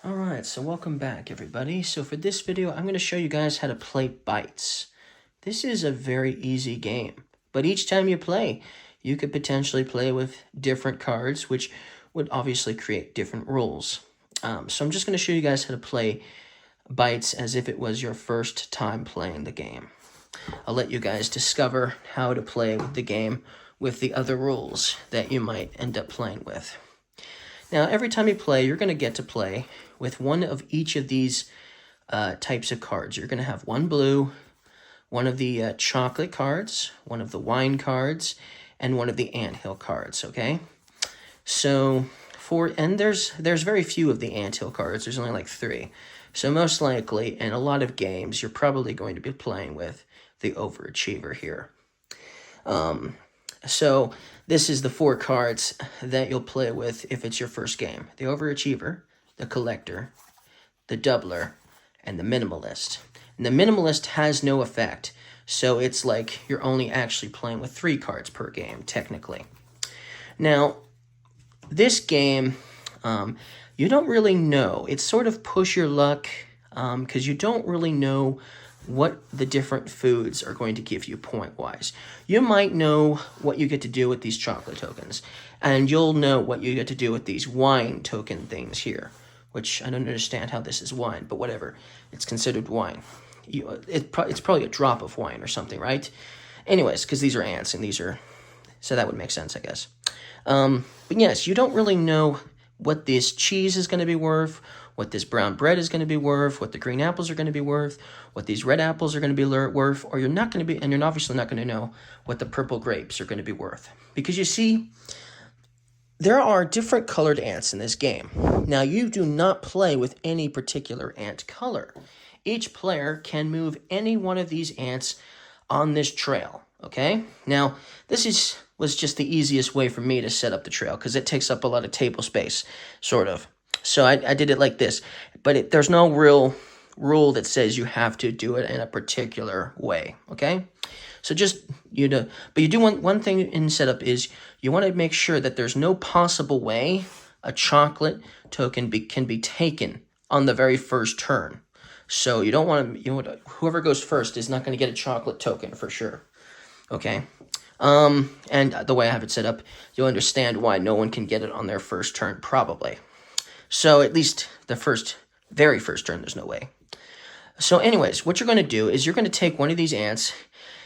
Alright, so welcome back everybody. So for this video, I'm going to show you guys how to play Bites. This is a very easy game, but each time you play, you could potentially play with different cards, which would obviously create different rules. So I'm just going to show you guys how to play Bites as if it was your first time playing the game. I'll let you guys discover how to play the game with the other rules that you might end up playing with. Now, every time you play, you're going to get to play with one of each of these types of cards. You're going to have one blue, one of the chocolate cards, one of the wine cards, and one of the anthill cards, okay? So, there's very few of the anthill cards. There's only like 3. So most likely, in a lot of games, you're probably going to be playing with the overachiever here. So this is the 4 cards that you'll play with if it's your first game. The overachiever, the collector, the doubler, and the minimalist. And the minimalist has no effect, so it's like you're only actually playing with 3 cards per game, technically. Now, this game, you don't really know. It's sort of push your luck, because you don't really know what the different foods are going to give you point-wise. You might know what you get to do with these chocolate tokens, and you'll know what you get to do with these wine token things here, which I don't understand how this is wine, but whatever. It's considered wine. It's probably a drop of wine or something, right? Anyways, because these are ants, and these are... So that would make sense, I guess. But yes, you don't really know what this cheese is going to be worth, what this brown bread is going to be worth, what the green apples are going to be worth, what these red apples are going to be worth, or you're not going to be, and you're obviously not going to know what the purple grapes are going to be worth. Because you see, there are different colored ants in this game. Now, you do not play with any particular ant color. Each player can move any one of these ants on this trail, okay? Now, this was just the easiest way for me to set up the trail, because it takes up a lot of table space, sort of. So I did it like this, but there's no real rule that says you have to do it in a particular way, okay? So just, but you do want one thing in setup is you want to make sure that there's no possible way a chocolate token can be taken on the very first turn. So you don't want to, whoever goes first is not going to get a chocolate token for sure, okay? And the way I have it set up, you'll understand why no one can get it on their first turn, probably. So at least the very first turn, there's no way. So anyways, what you're going to do is you're going to take one of these ants,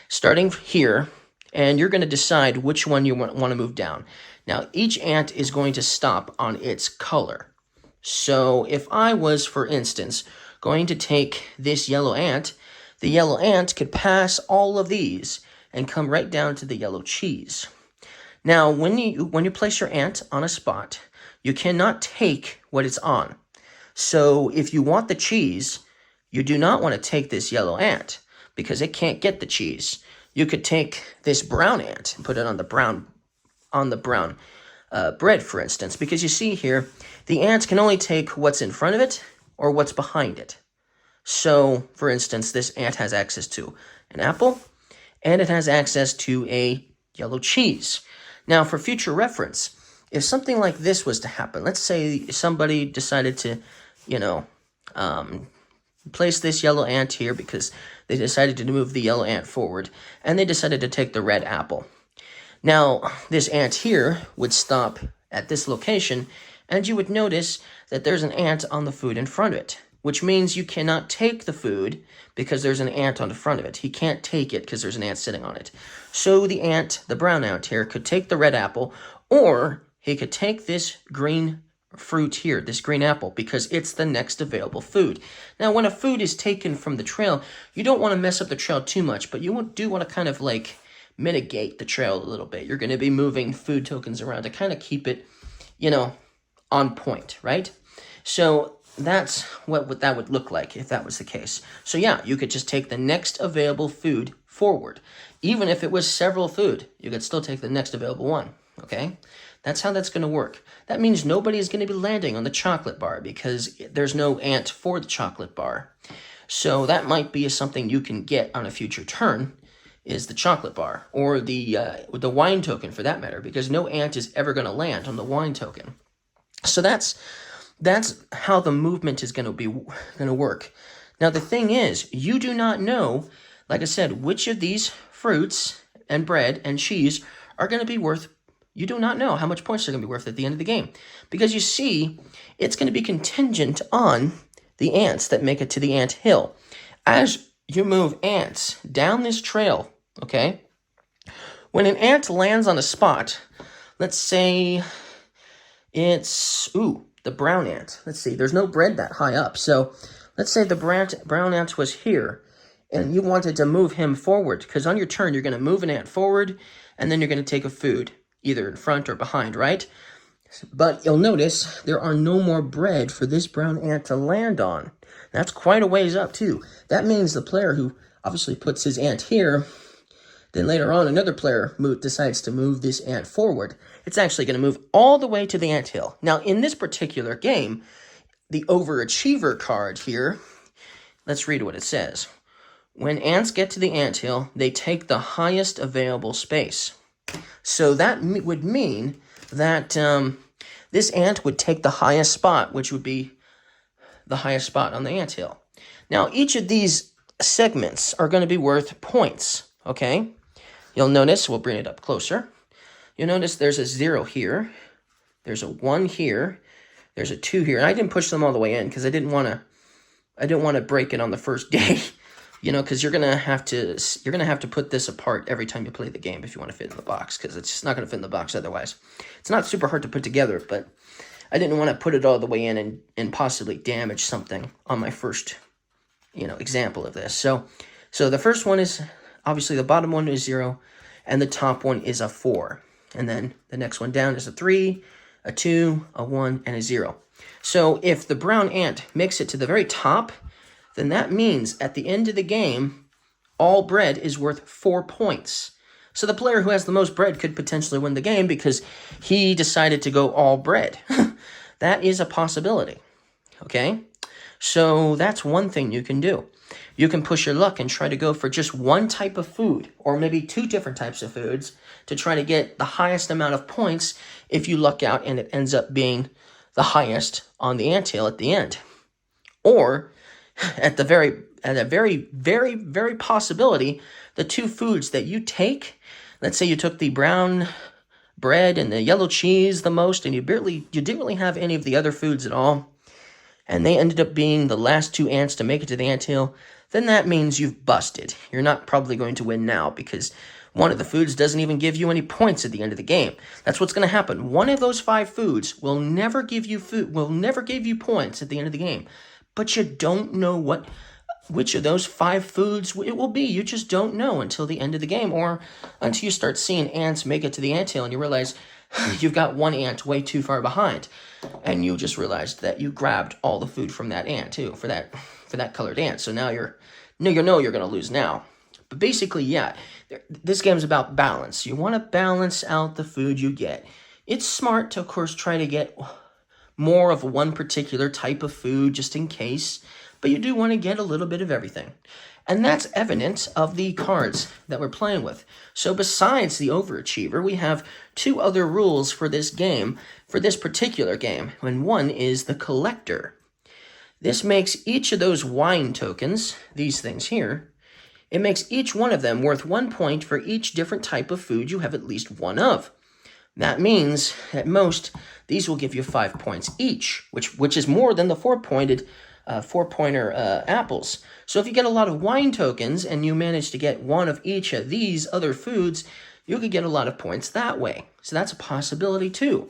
starting here, and you're going to decide which one you want to move down. Now, each ant is going to stop on its color. So if I was, for instance, going to take this yellow ant, the yellow ant could pass all of these and come right down to the yellow cheese. Now, when you place your ant on a spot, you cannot take what it's on. So if you want the cheese, you do not want to take this yellow ant because it can't get the cheese. You could take this brown ant and put it on the brown bread, for instance, because you see here, the ant can only take what's in front of it or what's behind it. So, for instance, this ant has access to an apple, and it has access to a yellow cheese. Now, for future reference, if something like this was to happen, let's say somebody decided to, place this yellow ant here because they decided to move the yellow ant forward, and they decided to take the red apple. Now, this ant here would stop at this location, and you would notice that there's an ant on the food in front of it, which means you cannot take the food because there's an ant on the front of it. He can't take it because there's an ant sitting on it. So the brown ant here, could take the red apple, or he could take this green fruit here, this green apple, because it's the next available food. Now, when a food is taken from the trail, you don't want to mess up the trail too much, but you do want to kind of like mitigate the trail a little bit. You're going to be moving food tokens around to kind of keep it, on point, right? So that's what that would look like if that was the case. So yeah, you could just take the next available food forward. Even if it was several food, you could still take the next available one, okay? That's how that's going to work. That means nobody is going to be landing on the chocolate bar because there's no ant for the chocolate bar. So that might be something you can get on a future turn, is the chocolate bar, or the wine token for that matter, because no ant is ever going to land on the wine token. So that's that's how the movement is going to work. Now, the thing is, you do not know, like I said, which of these fruits and bread and cheese are going to be worth. You do not know how much points they're going to be worth at the end of the game. Because you see, it's going to be contingent on the ants that make it to the ant hill. As you move ants down this trail, okay, when an ant lands on a spot, let's say it's, the brown ant. Let's see, there's no bread that high up. So let's say the brown ant was here, and you wanted to move him forward, because on your turn, you're going to move an ant forward, and then you're going to take a food, either in front or behind, right? But you'll notice there are no more bread for this brown ant to land on. That's quite a ways up, too. That means the player who obviously puts his ant here, then later on another player decides to move this ant forward. It's actually going to move all the way to the anthill. Now, in this particular game, the Overachiever card here, let's read what it says. When ants get to the anthill, they take the highest available space. So that would mean that this ant would take the highest spot, which would be the highest spot on the anthill. Now, each of these segments are going to be worth points, okay? You'll notice, we'll bring it up closer. You'll notice there's a 0 here, there's a 1 here, there's a 2 here, and I didn't push them all the way in because I didn't want to break it on the first day, because you're gonna have to put this apart every time you play the game if you want to fit in the box, because it's just not gonna fit in the box otherwise. It's not super hard to put together, but I didn't want to put it all the way in and possibly damage something on my first, example of this. So the first one is, obviously the bottom one is 0, and the top one is a 4. And then the next one down is a 3, a 2, a 1, and a 0. So if the brown ant makes it to the very top, then that means at the end of the game, all bread is worth 4 points. So the player who has the most bread could potentially win the game because he decided to go all bread. That is a possibility, okay? So that's one thing you can do. You can push your luck and try to go for just one type of food, or maybe 2 different types of foods, to try to get the highest amount of points if you luck out and it ends up being the highest on the anthill at the end. Or, at a very, very, very possibility, the 2 foods that you take, let's say you took the brown bread and the yellow cheese the most, and you didn't really have any of the other foods at all, and they ended up being the last 2 ants to make it to the anthill, then that means you've busted. You're not probably going to win now because one of the foods doesn't even give you any points at the end of the game. That's what's going to happen. One of those 5 foods will never give you points at the end of the game. But you don't know which of those 5 foods it will be. You just don't know until the end of the game, or until you start seeing ants make it to the anthill and you realize you've got one ant way too far behind, and you just realized that you grabbed all the food from that ant too, for that colored ant. So now you're going to lose now. But basically, yeah, this game's about balance. You want to balance out the food you get. It's smart to, of course, try to get more of one particular type of food just in case, but you do want to get a little bit of everything. And that's evidence of the cards that we're playing with. So besides the Overachiever, we have 2 other rules for this game, for this particular game, and one is the Collector. This makes each of those wine tokens, these things here, it makes each one of them worth 1 point for each different type of food you have at least one of. That means, at most, these will give you 5 points each, which is more than the 4-pointer apples. So if you get a lot of wine tokens and you manage to get one of each of these other foods, you could get a lot of points that way. So that's a possibility too.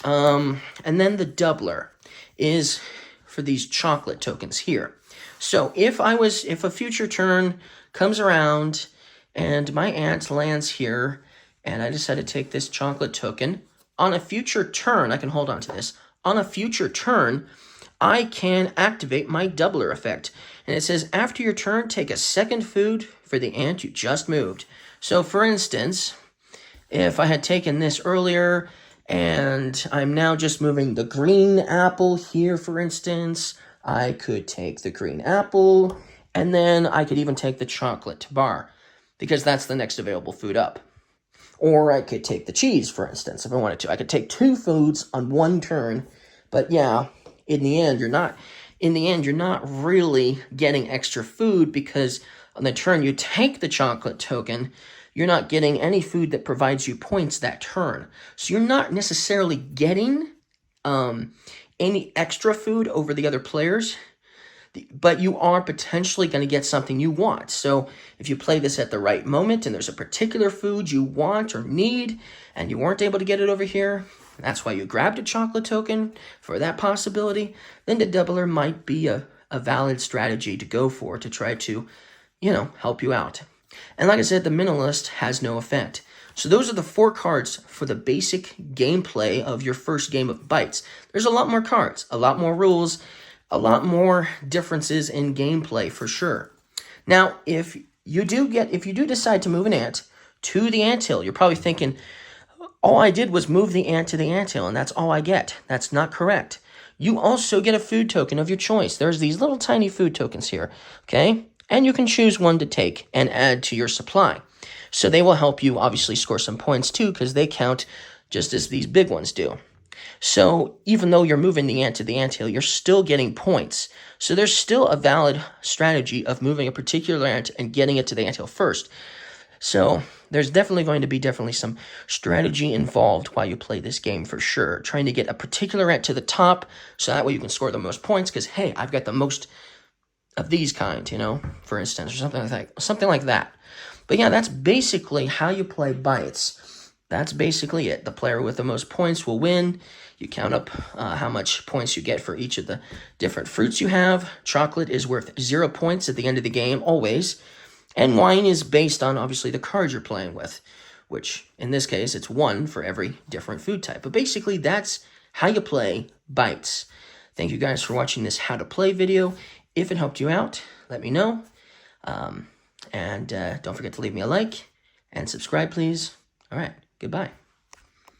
And then the doubler is for these chocolate tokens here. So if a future turn comes around and my ant lands here, and I decide to take this chocolate token, on a future turn, I can hold on to this, on a future turn, I can activate my doubler effect. And it says, after your turn, take a second food for the ant you just moved. So for instance, if I had taken this earlier, and I'm now just moving the green apple here, for instance, I could take the green apple, and then I could even take the chocolate bar, because that's the next available food up. Or I could take the cheese, for instance, if I wanted to. I could take 2 foods on one turn, but yeah, in the end, you're not really getting extra food, because on the turn you take the chocolate token, you're not getting any food that provides you points that turn. So you're not necessarily getting any extra food over the other players, but you are potentially going to get something you want. So if you play this at the right moment and there's a particular food you want or need and you weren't able to get it over here, that's why you grabbed a chocolate token for that possibility, then the doubler might be a valid strategy to go for to try to, help you out. And like I said, the minimalist has no effect. So those are the 4 cards for the basic gameplay of your first game of Bites. There's a lot more cards, a lot more rules, a lot more differences in gameplay for sure. Now, if you do decide to move an ant to the anthill, you're probably thinking, all I did was move the ant to the anthill and that's all I get. That's not correct. You also get a food token of your choice. There's these little tiny food tokens here, okay? And you can choose one to take and add to your supply. So they will help you obviously score some points too, because they count just as these big ones do. So even though you're moving the ant to the anthill, you're still getting points. So there's still a valid strategy of moving a particular ant and getting it to the anthill first. So there's definitely going to be some strategy involved while you play this game for sure. Trying to get a particular ant to the top, so that way you can score the most points, because, hey, I've got the most of these kind, for instance, or something like that. But yeah, that's basically how you play Bites. That's basically it. The player with the most points will win. You count up how much points you get for each of the different fruits you have. Chocolate is worth 0 points at the end of the game, always. And wine is based on, obviously, the cards you're playing with, which, in this case, it's 1 for every different food type. But basically, that's how you play Bites. Thank you guys for watching this how to play video. If it helped you out, let me know. And don't forget to leave me a like and subscribe, please. All right, goodbye.